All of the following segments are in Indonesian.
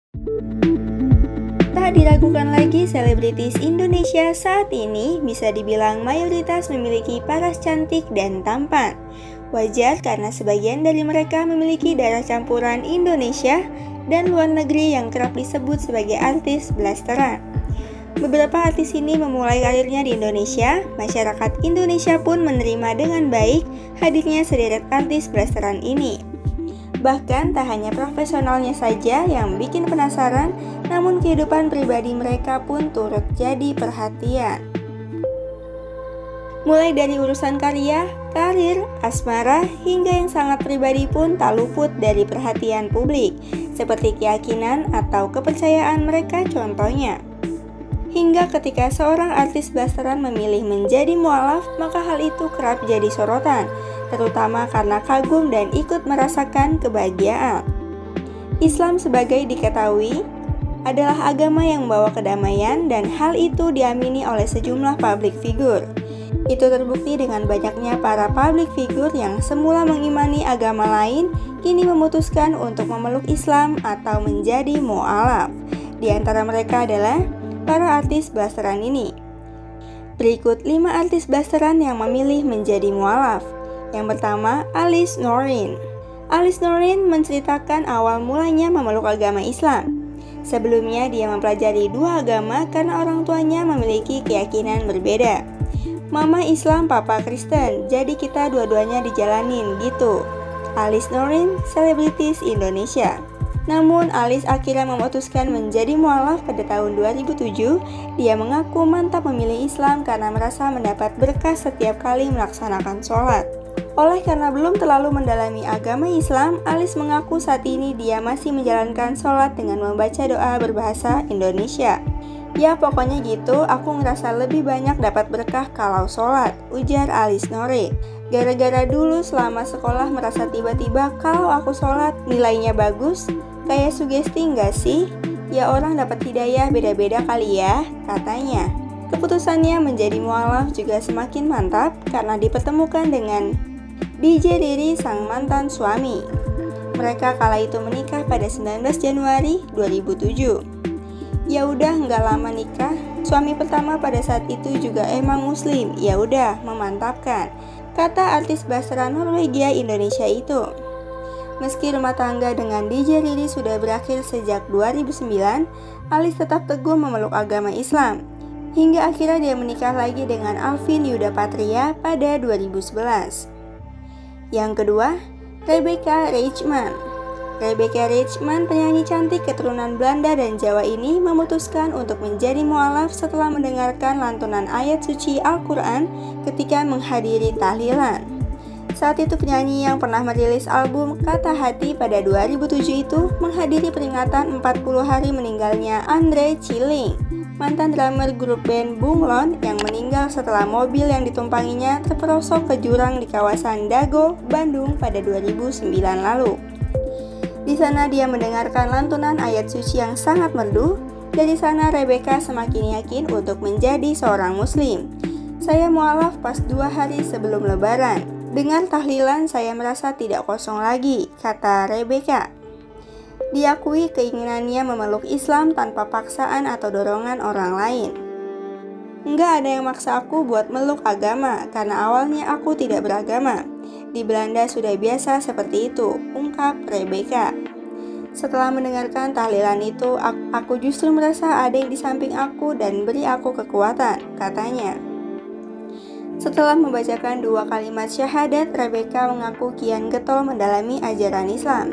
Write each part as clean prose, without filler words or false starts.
Tak diragukan lagi, selebritis Indonesia saat ini bisa dibilang mayoritas memiliki paras cantik dan tampan. Wajar karena sebagian dari mereka memiliki darah campuran Indonesia dan luar negeri yang kerap disebut sebagai artis blasteran. Beberapa artis ini memulai karirnya di Indonesia. Masyarakat Indonesia pun menerima dengan baik hadirnya sederet artis blasteran ini. Bahkan tak hanya profesionalnya saja yang bikin penasaran, namun kehidupan pribadi mereka pun turut jadi perhatian. Mulai dari urusan karya, karir, asmara, hingga yang sangat pribadi pun tak luput dari perhatian publik, seperti keyakinan atau kepercayaan mereka contohnya. Hingga ketika seorang artis blasteran memilih menjadi mualaf, maka hal itu kerap jadi sorotan, terutama karena kagum dan ikut merasakan kebahagiaan. Islam sebagai diketahui adalah agama yang membawa kedamaian dan hal itu diamini oleh sejumlah public figure. Itu terbukti dengan banyaknya para public figure yang semula mengimani agama lain, kini memutuskan untuk memeluk Islam atau menjadi mualaf. Di antara mereka adalah para artis blasteran ini. Berikut 5 artis blasteran yang memilih menjadi mualaf. Yang pertama, Alice Noreen. Alice Noreen menceritakan awal mulanya memeluk agama Islam. Sebelumnya dia mempelajari 2 agama karena orang tuanya memiliki keyakinan berbeda. Mama Islam, papa Kristen, jadi kita dua-duanya dijalanin gitu. Alice Noreen, selebritis Indonesia. Namun Alice akhirnya memutuskan menjadi mualaf pada tahun 2007. Dia mengaku mantap memilih Islam karena merasa mendapat berkah setiap kali melaksanakan sholat. Oleh karena belum terlalu mendalami agama Islam, Alice mengaku saat ini dia masih menjalankan sholat dengan membaca doa berbahasa Indonesia. Ya pokoknya gitu, aku ngerasa lebih banyak dapat berkah kalau sholat, ujar Alice Noreen. Gara-gara dulu selama sekolah merasa tiba-tiba kalau aku sholat nilainya bagus, kayak sugesti nggak sih? Ya orang dapat hidayah beda-beda kali ya, katanya. Keputusannya menjadi mualaf juga semakin mantap karena dipertemukan dengan DJ Riri sang mantan suami. Mereka kala itu menikah pada 19 Januari 2007. Ya udah nggak lama nikah, suami pertama pada saat itu juga emang muslim. Ya udah memantapkan, kata artis blasteran Norwegia Indonesia itu. Meski rumah tangga dengan DJ Riri sudah berakhir sejak 2009, Alice tetap teguh memeluk agama Islam. Hingga akhirnya dia menikah lagi dengan Alvin Yuda Patria pada 2011. Yang kedua, Rebecca Reichman. Rebecca Reichman, penyanyi cantik keturunan Belanda dan Jawa ini memutuskan untuk menjadi mualaf setelah mendengarkan lantunan ayat suci Al-Quran ketika menghadiri tahlilan. Saat itu penyanyi yang pernah merilis album Kata Hati pada 2007 itu menghadiri peringatan 40 hari meninggalnya Andre Chilling, mantan drummer grup band Bunglon yang meninggal setelah mobil yang ditumpanginya terperosok ke jurang di kawasan Dago, Bandung pada 2009 lalu. Di sana dia mendengarkan lantunan ayat suci yang sangat merdu. Dari sana Rebecca semakin yakin untuk menjadi seorang muslim. Saya mualaf pas 2 hari sebelum lebaran. Dengan tahlilan saya merasa tidak kosong lagi, kata Rebecca. Diakui keinginannya memeluk Islam tanpa paksaan atau dorongan orang lain. Enggak ada yang maksa aku buat meluk agama, karena awalnya aku tidak beragama. Di Belanda sudah biasa seperti itu, ungkap Rebecca. Setelah mendengarkan tahlilan itu, aku justru merasa ada yang di samping aku dan beri aku kekuatan, katanya. Setelah membacakan 2 kalimat syahadat, Rebecca mengaku kian getol mendalami ajaran Islam.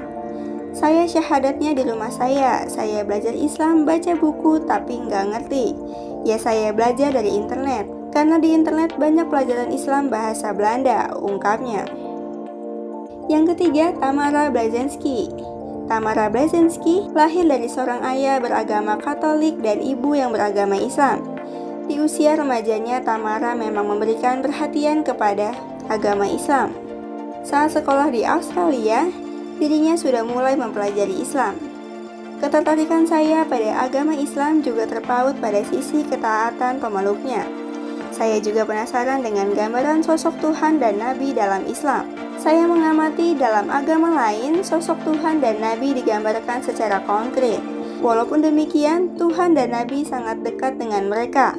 Saya syahadatnya di rumah saya belajar Islam baca buku tapi nggak ngerti. Ya saya belajar dari internet, karena di internet banyak pelajaran Islam bahasa Belanda, ungkapnya. Yang ketiga, Tamara Blazensky. Tamara Blazensky lahir dari seorang ayah beragama Katolik dan ibu yang beragama Islam. Di usia remajanya, Tamara memang memberikan perhatian kepada agama Islam. Saat sekolah di Australia, dirinya sudah mulai mempelajari Islam. Ketertarikan saya pada agama Islam juga terpaut pada sisi ketaatan pemeluknya. Saya juga penasaran dengan gambaran sosok Tuhan dan Nabi dalam Islam. Saya mengamati dalam agama lain, sosok Tuhan dan Nabi digambarkan secara konkret. Walaupun demikian, Tuhan dan Nabi sangat dekat dengan mereka,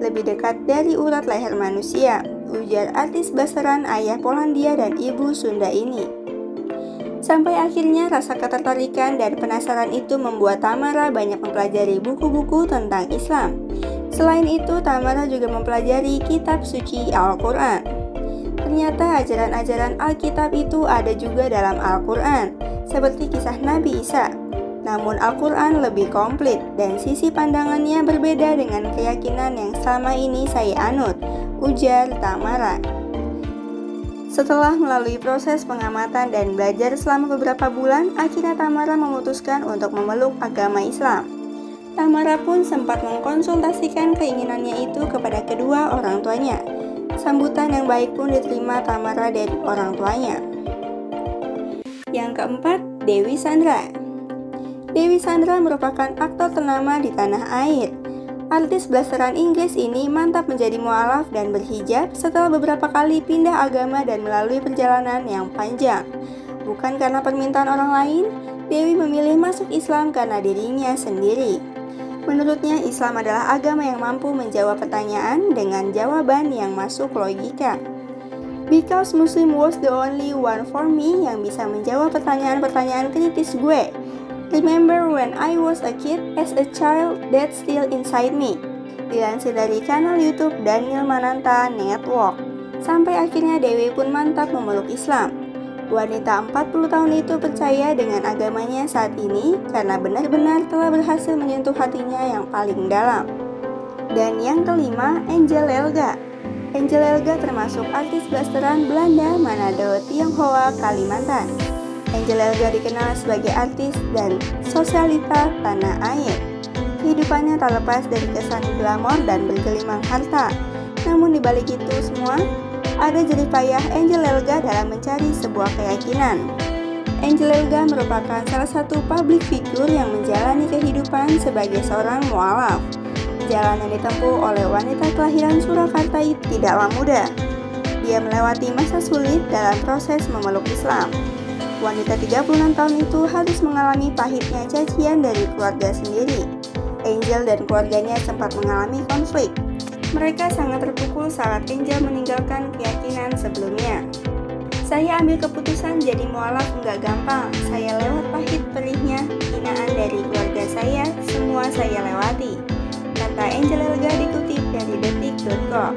lebih dekat dari urat leher manusia, ujar artis blasteran ayah Polandia dan ibu Sunda ini. Sampai akhirnya rasa ketertarikan dan penasaran itu membuat Tamara banyak mempelajari buku-buku tentang Islam. Selain itu, Tamara juga mempelajari kitab suci Al-Quran. Ternyata ajaran-ajaran Alkitab itu ada juga dalam Al-Quran, seperti kisah Nabi Isa. Namun Al-Quran lebih komplit dan sisi pandangannya berbeda dengan keyakinan yang selama ini saya anut, ujar Tamara. Setelah melalui proses pengamatan dan belajar selama beberapa bulan, akhirnya Tamara memutuskan untuk memeluk agama Islam. Tamara pun sempat mengkonsultasikan keinginannya itu kepada kedua orang tuanya. Sambutan yang baik pun diterima Tamara dari orang tuanya. Yang keempat, Dewi Sandra. Dewi Sandra merupakan aktor ternama di tanah air. Artis blasteran Inggris ini mantap menjadi mualaf dan berhijab setelah beberapa kali pindah agama dan melalui perjalanan yang panjang. Bukan karena permintaan orang lain, Dewi memilih masuk Islam karena dirinya sendiri. Menurutnya, Islam adalah agama yang mampu menjawab pertanyaan dengan jawaban yang masuk logika. Because Muslim was the only one for me yang bisa menjawab pertanyaan-pertanyaan kritis gue. Remember when I was a kid as a child that's still inside me. Dilansir dari kanal YouTube Daniel Mananta Network. Sampai akhirnya Dewi pun mantap memeluk Islam. Wanita 40 tahun itu percaya dengan agamanya saat ini karena benar-benar telah berhasil menyentuh hatinya yang paling dalam. Dan yang kelima, Angel Elga. Angel Elga termasuk artis blasteran Belanda, Manado, Tionghoa, Kalimantan. Angel Elga dikenal sebagai artis dan sosialita tanah air. Kehidupannya tak lepas dari kesan glamor dan bergelimang harta. Namun dibalik itu semua, ada jerih payah Angel Elga dalam mencari sebuah keyakinan. Angel Elga merupakan salah satu public figure yang menjalani kehidupan sebagai seorang mualaf. Jalan yang ditempuh oleh wanita kelahiran Surakarta itu tidaklah mudah. Dia melewati masa sulit dalam proses memeluk Islam. Wanita 36 tahun itu harus mengalami pahitnya cacian dari keluarga sendiri. Angel dan keluarganya sempat mengalami konflik. Mereka sangat terpukul saat Angel meninggalkan keyakinan sebelumnya. Saya ambil keputusan jadi mualaf nggak gampang. Saya lewat pahit perihnya, hinaan dari keluarga saya, semua saya lewati, kata Angel Elga dikutip dari detik.com.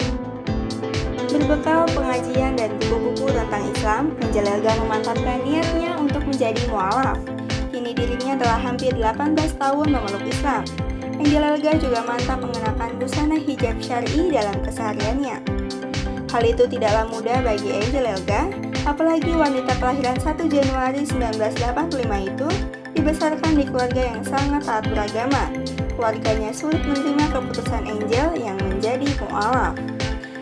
Berbekal pengajian dan buku-buku tentang Islam, Angel Elga memantapkan niatnya untuk menjadi mualaf. Kini dirinya telah hampir 18 tahun memeluk Islam. Angel Elga juga mantap mengenakan busana hijab syar'i dalam kesehariannya. Hal itu tidaklah mudah bagi Angel Elga, apalagi wanita kelahiran 1 Januari 1985 itu dibesarkan di keluarga yang sangat taat beragama. Keluarganya sulit menerima keputusan Angel yang menjadi mualaf.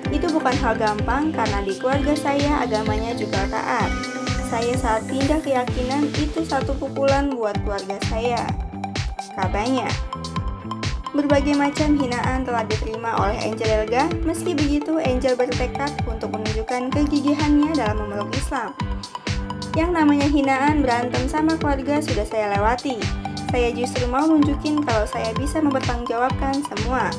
Itu bukan hal gampang karena di keluarga saya agamanya juga taat. Saya saat pindah keyakinan itu satu pukulan buat keluarga saya, katanya. Berbagai macam hinaan telah diterima oleh Angel Elga. Meski begitu, Angel bertekad untuk menunjukkan kegigihannya dalam memeluk Islam. Yang namanya hinaan, berantem sama keluarga sudah saya lewati. Saya justru mau nunjukin kalau saya bisa mempertanggungjawabkan semua.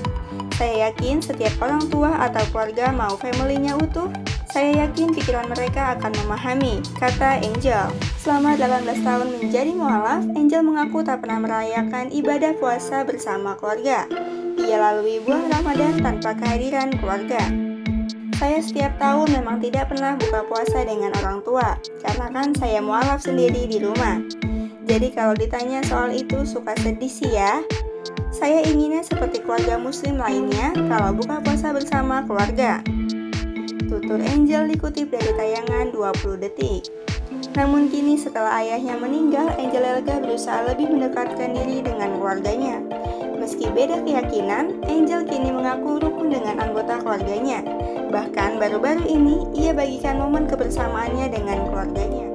Saya yakin setiap orang tua atau keluarga mau family-nya utuh. Saya yakin pikiran mereka akan memahami, kata Angel. Selama 18 tahun menjadi mualaf, Angel mengaku tak pernah merayakan ibadah puasa bersama keluarga. Ia lalui bulan Ramadan tanpa kehadiran keluarga. Saya setiap tahun memang tidak pernah buka puasa dengan orang tua, karena kan saya mualaf sendiri di rumah. Jadi kalau ditanya soal itu suka sedih sih ya. Saya inginnya seperti keluarga muslim lainnya kalau buka puasa bersama keluarga. Tutur Angel dikutip dari tayangan 20 detik. Namun kini setelah ayahnya meninggal, Angel Elga berusaha lebih mendekatkan diri dengan keluarganya. Meski beda keyakinan, Angel kini mengaku rukun dengan anggota keluarganya. Bahkan baru-baru ini, ia bagikan momen kebersamaannya dengan keluarganya.